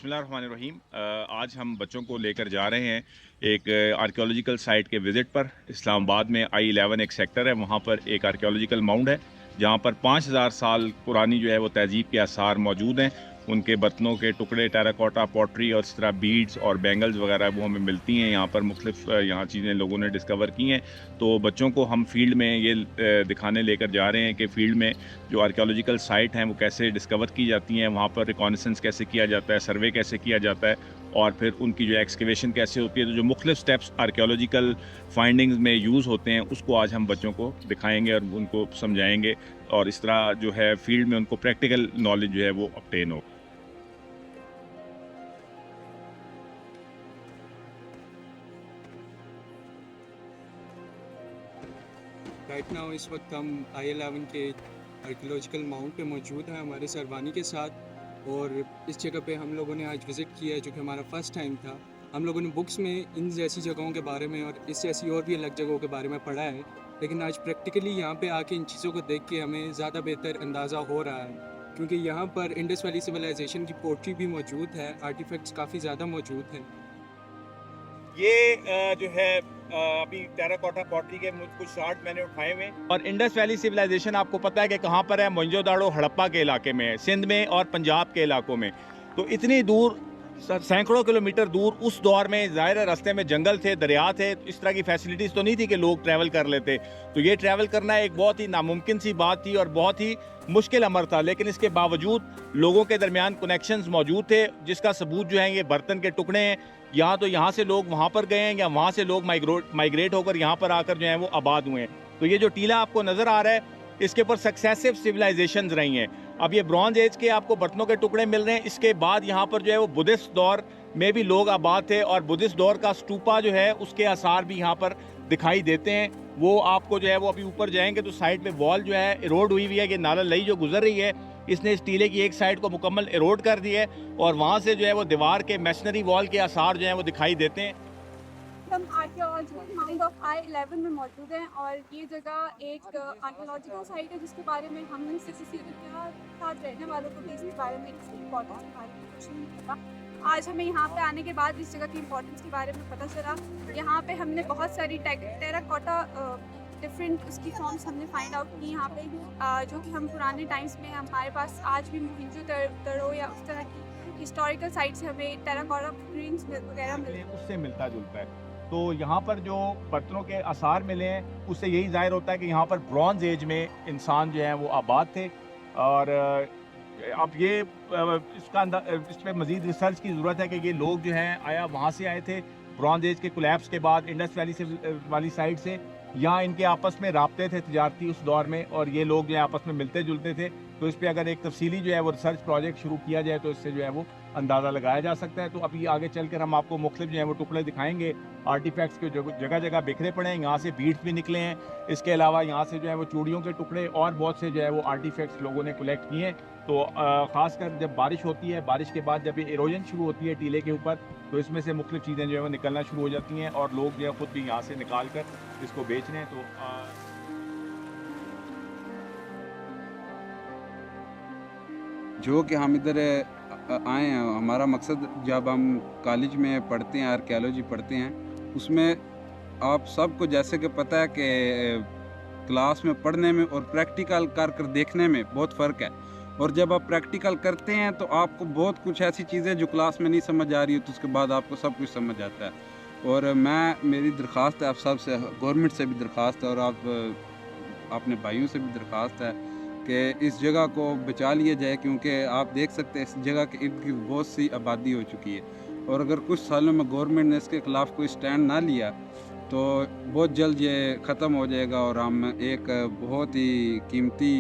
बिस्मिल्लाहिर्रहमानिर्रहीम। आज हम बच्चों को लेकर जा रहे हैं एक आर्कियोलॉजिकल साइट के विज़िट पर। इस्लामाबाद में I-11 एक सेक्टर है, वहाँ पर एक आर्कियोलॉजिकल माउंड है जहाँ पर 5000 साल पुरानी जो है वो तहज़ीब के आसार मौजूद हैं। उनके बर्तनों के टुकड़े, टेराकोटा, पॉटरी और इस तरह बीड्स और बैंगल्स वगैरह वो हमें मिलती हैं। यहाँ पर मुख्तलिफ यहाँ चीज़ें लोगों ने डिस्कवर की हैं। तो बच्चों को हम फील्ड में ये दिखाने लेकर जा रहे हैं कि फ़ील्ड में जो आर्कियोलॉजिकल साइट हैं वो कैसे डिस्कवर की जाती हैं, वहाँ पर रिकॉनेसेंस कैसे किया जाता है, सर्वे कैसे किया जाता है और फिर उनकी जो एक्सकेवेशन कैसे होती है। तो जो मुख्तलिफ स्टेप्स आर्कियोलॉजिकल फाइंडिंग्स में यूज़ होते हैं उसको आज हम बच्चों को दिखाएंगे और उनको समझाएंगे और इस तरह जो है फील्ड में उनको प्रैक्टिकल नॉलेज जो है वो ऑब्टेन हो। राइट नाउ इस वक्त हम I-11 के आर्कियोलॉजिकल माउंट पे मौजूद हैं हमारे सरवानी के साथ। और इस जगह पे हम लोगों ने आज विज़िट किया है जो कि हमारा फ़र्स्ट टाइम था। हम लोगों ने बुक्स में इन जैसी जगहों के बारे में और इस जैसी और भी अलग जगहों के बारे में पढ़ा है, लेकिन आज प्रैक्टिकली यहाँ पे आके इन चीज़ों को देख के हमें ज़्यादा बेहतर अंदाज़ा हो रहा है, क्योंकि यहाँ पर इंडस वैली सिविलाइजेशन की पोट्री भी मौजूद है, आर्टिफैक्ट्स काफ़ी ज़्यादा मौजूद हैं। ये जो है अभी टेराकोटा पॉटरी के कुछ शॉट मैंने उठाए हुए हैं। और इंडस वैली सिविलाइजेशन आपको पता है कि कहाँ पर है? मोहनजोदाड़ो हड़प्पा के इलाके में है, सिंध में और पंजाब के इलाकों में। तो इतनी दूर, सैकड़ों किलोमीटर दूर, उस दौर में ज़ाहिर है रास्ते में जंगल थे, दरिया थे, तो इस तरह की फैसिलिटीज़ तो नहीं थी कि लोग ट्रैवल कर लेते। तो ये ट्रैवल करना एक बहुत ही नामुमकिन सी बात थी और बहुत ही मुश्किल अमर था, लेकिन इसके बावजूद लोगों के दरमियान कनेक्शंस मौजूद थे, जिसका सबूत जो है ये बर्तन के टुकड़े हैं। या तो यहाँ से लोग वहाँ पर गए हैं या वहाँ से लोग माइग्रेट होकर यहाँ पर आकर जो है वो आबाद हुए हैं। तो ये जो टीला आपको नज़र आ रहा है, इसके ऊपर सक्सेसिव सिविलाइजेशंस रही हैं। अब ये ब्रॉन्ज एज के आपको बर्तनों के टुकड़े मिल रहे हैं। इसके बाद यहाँ पर जो है वो बुद्धिस्ट दौर में भी लोग आबाद थे और बुद्धिस्ट दौर का स्तूपा जो है उसके आसार भी यहाँ पर दिखाई देते हैं। वो आपको जो है वो अभी ऊपर जाएंगे तो साइड में वॉल जो है इरोड हुई हुई है। ये नाला लई जो गुजर रही है, इसने इस टीले की एक साइड को मुकम्मल इरोड कर दिया है और वहाँ से जो है वो दीवार के मैशनरी वॉल के आसार जो हैं वो दिखाई देते हैं। हम आर्कियोलॉजिकल माउंट ऑफ I-11 में मौजूद हैं और ये जगह एक आर्कियोलॉजिकल साइट है जिसके बारे में हमने किसी के साथ रहने वालों को भी इसके बारे में, इसकी इम्पोर्टेंस के बारे में कुछ नहीं पता। आज हमें यहाँ पे आने के बाद इस जगह की इम्पोर्टेंस के बारे में पता चला। यहाँ पे हमने बहुत सारी टेराकोटा डिफरेंट उसकी फॉर्म्स हमने फाइंड आउट की यहाँ पे, जो कि हम पुराने टाइम्स में हमारे पास आज भी मोहनजोदड़ो या उस तरह की हिस्टोरिकल साइट से हमें टेराकोटा फ्रेम्स वगैरह मिलते हैं, उससे मिलता जुलता है। तो यहाँ पर जो बर्तनों के आसार मिले हैं उससे यही जाहिर होता है कि यहाँ पर ब्रॉन्ज एज में इंसान जो हैं वो आबाद थे। और अब ये इस पर मज़ीद रिसर्च की ज़रूरत है कि ये लोग जो हैं आया वहाँ से आए थे ब्रॉन्ज एज के कोलैप्स के बाद इंडस वैली से वाली साइड से, या इनके आपस में राब्ते थे तिजारती उस दौर में और ये लोग जो है आपस में मिलते जुलते थे। तो इस पर अगर एक तफसीली जो है वो रिसर्च प्रोजेक्ट शुरू किया जाए तो इससे जो है वो अंदाज़ा लगाया जा सकता है। तो अभी आगे चलकर हम आपको मुख्तलिफ जो है वो टुकड़े दिखाएंगे आर्टिफैक्ट्स के, जो जगह जगह बिखरे पड़े हैं। यहाँ से बीड्स भी निकले हैं, इसके अलावा यहाँ से जो है वो चूड़ियों के टुकड़े और बहुत से जो है वो आर्टिफैक्ट्स लोगों ने कलेक्ट किए हैं। तो ख़ासकर जब बारिश होती है, बारिश के बाद जब ये इरोजन शुरू होती है टीले के ऊपर, तो इसमें से मुख्तलिफ चीज़ें जो है वो निकलना शुरू हो जाती हैं और लोग जो है ख़ुद भी यहाँ से निकाल कर इसको बेच रहे हैं। तो जो कि हम इधर आए हैं, हमारा मकसद जब हम कॉलेज में पढ़ते हैं, आर्कियोलॉजी पढ़ते हैं, उसमें आप सबको जैसे कि पता है कि क्लास में पढ़ने में और प्रैक्टिकल कर देखने में बहुत फ़र्क है। और जब आप प्रैक्टिकल करते हैं तो आपको बहुत कुछ ऐसी चीज़ें जो क्लास में नहीं समझ आ रही हो तो उसके बाद आपको सब कुछ समझ आता है। और मेरी दरख्वास्त है आप सब से, गवर्नमेंट से भी दरख्वास्त है और आप अपने भाइयों से भी दरख्वास्त है कि इस जगह को बचा लिया जाए, क्योंकि आप देख सकते हैं इस जगह के इर्द गिर्द बहुत सी आबादी हो चुकी है और अगर कुछ सालों में गवर्नमेंट ने इसके ख़िलाफ़ कोई स्टैंड ना लिया तो बहुत जल्द ये ख़त्म हो जाएगा और हम एक बहुत ही कीमती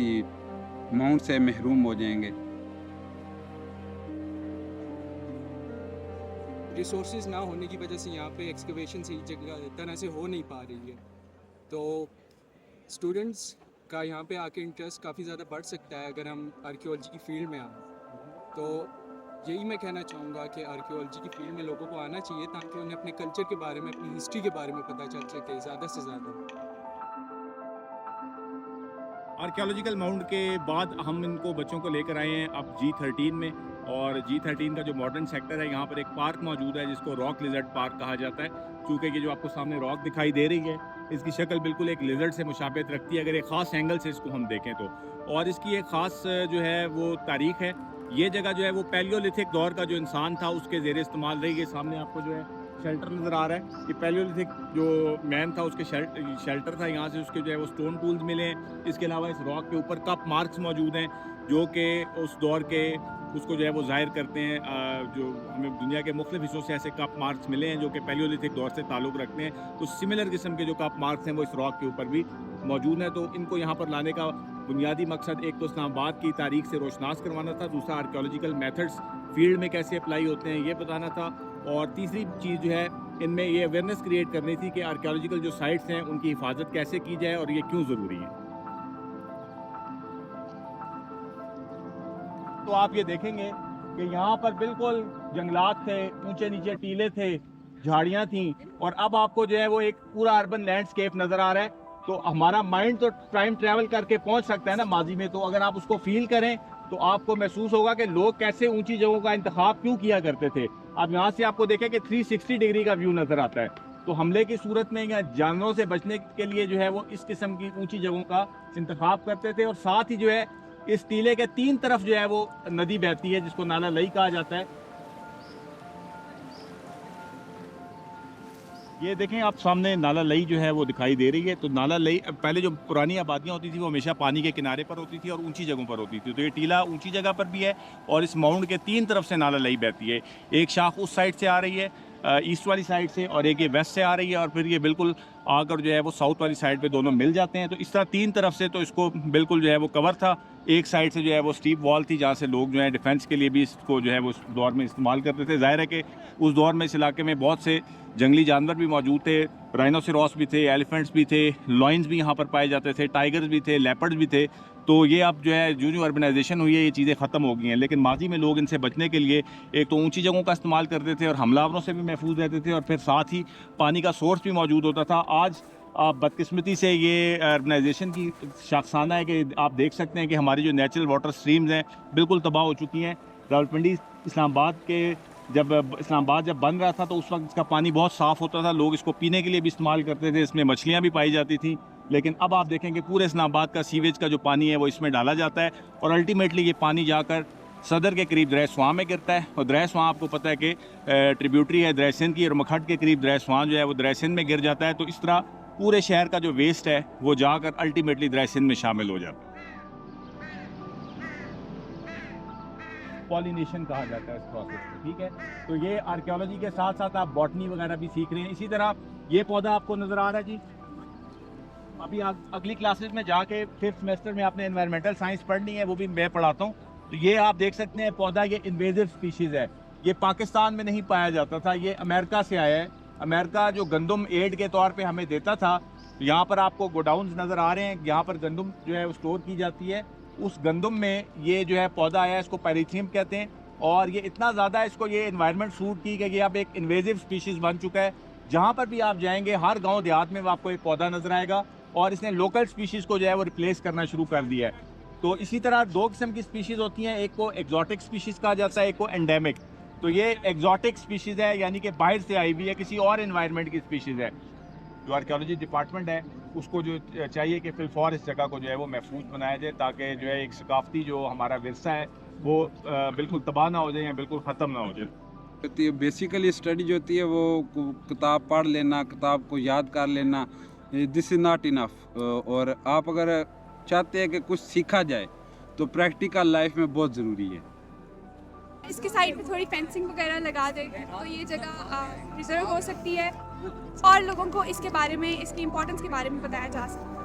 माउंट से महरूम हो जाएंगे। रिसोर्सेज ना होने की वजह से यहाँ पे एक्सकवेशन सही जगह तरह से हो नहीं पा रही है, तो स्टूडेंट्स का यहाँ पे आके इंटरेस्ट काफ़ी ज़्यादा बढ़ सकता है अगर हम आर्कियोलॉजी की फील्ड में आए। तो यही मैं कहना चाहूँगा कि आर्कियोलॉजी की फील्ड में लोगों को आना चाहिए ताकि उन्हें अपने कल्चर के बारे में, अपनी हिस्ट्री के बारे में पता चल सके ज़्यादा से ज़्यादा। आर्कियोलॉजिकल माउंट के बाद हम इनको बच्चों को लेकर आए हैं अब G13 में। और G13 का जो मॉडर्न सेक्टर है, यहाँ पर एक पार्क मौजूद है जिसको रॉक लिजर्ड पार्क कहा जाता है। चूँकि ये जो आपको सामने रॉक दिखाई दे रही है, इसकी शक्ल बिल्कुल एक लिजर्ड से मुशाबहत रखती है अगर एक ख़ास एंगल से इसको हम देखें तो। और इसकी एक ख़ास जो है वो तारीख़ है। ये जगह जो है वो पैलियोलिथिक दौर का जो इंसान था उसके ज़ेर इस्तेमाल रही है। सामने आपको जो है शेल्टर नज़र आ रहा है, ये पैलियोलिथिक जो मैन था उसके शेल्टर था। यहाँ से उसके जो है वो स्टोन टूल्स मिले हैं। इसके अलावा इस रॉक के ऊपर कप मार्क्स मौजूद हैं जो कि उस दौर के उसको जो है वो ज़ाहिर करते हैं। जो हमें दुनिया के मुख्तलिफ हिस्सों से ऐसे कप मार्क्स मिले हैं जो कि पैलियोलिथिक दौर से ताल्लुक़ रखते हैं। तो सिमिलर किस्म के जो कप मार्क्स हैं वो इस रॉक के ऊपर भी मौजूद हैं। तो इनको यहाँ पर लाने का बुनियादी मकसद एक तो इस्लामाबाद की तारीख से रोशनास करवाना था, दूसरा आर्कियोलॉजिकल मेथड्स फील्ड में कैसे अप्लाई होते हैं ये बताना था, और तीसरी चीज़ जो है इनमें ये अवेयरनेस क्रिएट करनी थी कि आर्कियोलॉजिकल जो साइट्स हैं उनकी हिफाजत कैसे की जाए और ये क्यों ज़रूरी है। तो आप ये देखेंगे कि यहाँ पर बिल्कुल जंगलात थे, ऊंचे नीचे टीले थे, झाड़ियाँ थीं, और अब आपको जो है वो एक पूरा अर्बन लैंडस्केप नज़र आ रहा है। तो हमारा माइंड तो टाइम ट्रैवल करके पहुँच सकता है ना माजी में, तो अगर आप उसको फील करें तो आपको महसूस होगा कि लोग कैसे ऊंची जगहों का इंतखाब क्यों किया करते थे। अब यहाँ से आपको देखें कि 360 डिग्री का व्यू नज़र आता है। तो हमले की सूरत में या जानवरों से बचने के लिए जो है वो इस किस्म की ऊंची जगहों का इंतखाब करते थे। और साथ ही जो है इस टीले के तीन तरफ जो है वो नदी बहती है जिसको नाला लई कहा जाता है। ये देखें आप सामने नाला लई जो है वो दिखाई दे रही है। तो नाला लई पहले जो पुरानी आबादियाँ होती थी वो हमेशा पानी के किनारे पर होती थी और ऊंची जगहों पर होती थी। तो ये टीला ऊंची जगह पर भी है और इस माउंट के तीन तरफ से नाला लई बहती है। एक शाख उस साइड से आ रही है ईस्ट वाली साइड से, और एक ये वेस्ट से आ रही है, और फिर ये बिल्कुल आकर जो है वो साउथ वाली साइड पे दोनों मिल जाते हैं। तो इस तरह तीन तरफ से तो इसको बिल्कुल जो है वो कवर था। एक साइड से जो है वो स्टीप वॉल थी जहाँ से लोग जो है डिफेंस के लिए भी इसको जो है वो उस दौर में इस्तेमाल करते थे। ज़ाहिर है कि उस दौर में इस इलाके में बहुत से जंगली जानवर भी मौजूद थे, राइनोसेरॉस भी थे, एलिफेंट्स भी थे, लॉयंस भी यहाँ पर पाए जाते थे, टाइगर्स भी थे, लेपर्ड्स भी थे। तो ये अब जो है जो अर्बनाइजेशन हुई है ये चीज़ें ख़त्म हो गई हैं, लेकिन माजी में लोग इनसे बचने के लिए एक तो ऊंची जगहों का इस्तेमाल करते थे और हमलावरों से भी महफूज रहते थे, और फिर साथ ही पानी का सोर्स भी मौजूद होता था। आज आप बदकिस्मती से ये अर्बनाइजेशन की शाखसाना है कि आप देख सकते हैं कि हमारी जो नेचुरल वाटर स्ट्रीम्स हैं बिल्कुल तबाह हो चुकी हैं। रावलपिंडी इस्लामाबाद जब बन रहा था तो उस वक्त इसका पानी बहुत साफ़ होता था, लोग इसको पीने के लिए भी इस्तेमाल करते थे, इसमें मछलियाँ भी पाई जाती थी। लेकिन अब आप देखेंगे पूरे इस्लामाबाद का सीवेज का जो पानी है वो इसमें डाला जाता है, और अल्टीमेटली ये पानी जाकर सदर के करीब दरिया स्वां में गिरता है। और दरिया स्वां आपको पता है कि ट्रिब्यूटरी है दरिया सिंध की, और मखट के करीब दरिया स्वां जो है वो दरिया सिंध में गिर जाता है। तो इस तरह पूरे शहर का जो वेस्ट है वो जाकर अल्टीमेटली दरिया सिंध में शामिल हो जाता है। पॉलिनेशन कहा जाता है इस प्रोसेस को, ठीक है। तो ये आर्कियोलॉजी के साथ साथ आप बॉटनी वगैरह भी सीख रहे हैं। इसी तरह ये पौधा आपको नज़र आ रहा है जी, अभी अगली क्लासेस में जाके 5th सेमेस्टर में आपने एनवायरमेंटल साइंस पढ़नी है, वो भी मैं पढ़ाता हूँ। तो ये आप देख सकते हैं पौधा, ये इन्वेजिव स्पीशीज़ है, ये पाकिस्तान में नहीं पाया जाता था, ये अमेरिका से आया है। अमेरिका जो गंदम एड के तौर पे हमें देता था, यहाँ पर आपको गोडाउन्स नज़र आ रहे हैं, यहाँ पर गंदम जो है वो स्टोर की जाती है। उस गंदम में ये जो है पौधा आया है, इसको पैरीथियम कहते हैं, और ये इतना ज़्यादा इसको ये इन्वायरमेंट सूट की कि ये अब एक इन्वेजिव स्पीशीज़ बन चुका है। जहाँ पर भी आप जाएंगे हर गाँव देहात में आपको एक पौधा नज़र आएगा, और इसने लोकल स्पीशीज़ को जो है वो रिप्लेस करना शुरू कर दिया है। तो इसी तरह दो किस्म की स्पीशीज़ होती हैं, एक को एक्जॉटिक स्पीशीज़ कहा जाता है, एक को एंडेमिक। तो ये एक्जॉटिक स्पीशीज़ है, यानी कि बाहर से आई हुई है, किसी और इन्वायरमेंट की स्पीशीज़ है। जो आर्कियोलॉजी डिपार्टमेंट है उसको जो चाहिए कि फिलफौर इस जगह को जो है वो महफूज बनाया जाए, ताकि जो है एक सकाफती जो हमारा विरसा है वो बिल्कुल तबाह ना हो जाए या बिल्कुल ख़त्म ना हो जाए। बेसिकली स्टडी जो होती है वो किताब पढ़ लेना, किताब को याद कर लेना, दिस इज़ नॉट इनफ। और आप अगर चाहते हैं कि कुछ सीखा जाए तो प्रैक्टिकल लाइफ में बहुत ज़रूरी है। इसके साइड पे थोड़ी फेंसिंग वगैरह लगा दे तो ये जगह रिजर्व हो सकती है और लोगों को इसके बारे में, इसकी इम्पोर्टेंस के बारे में बताया जा सकता है।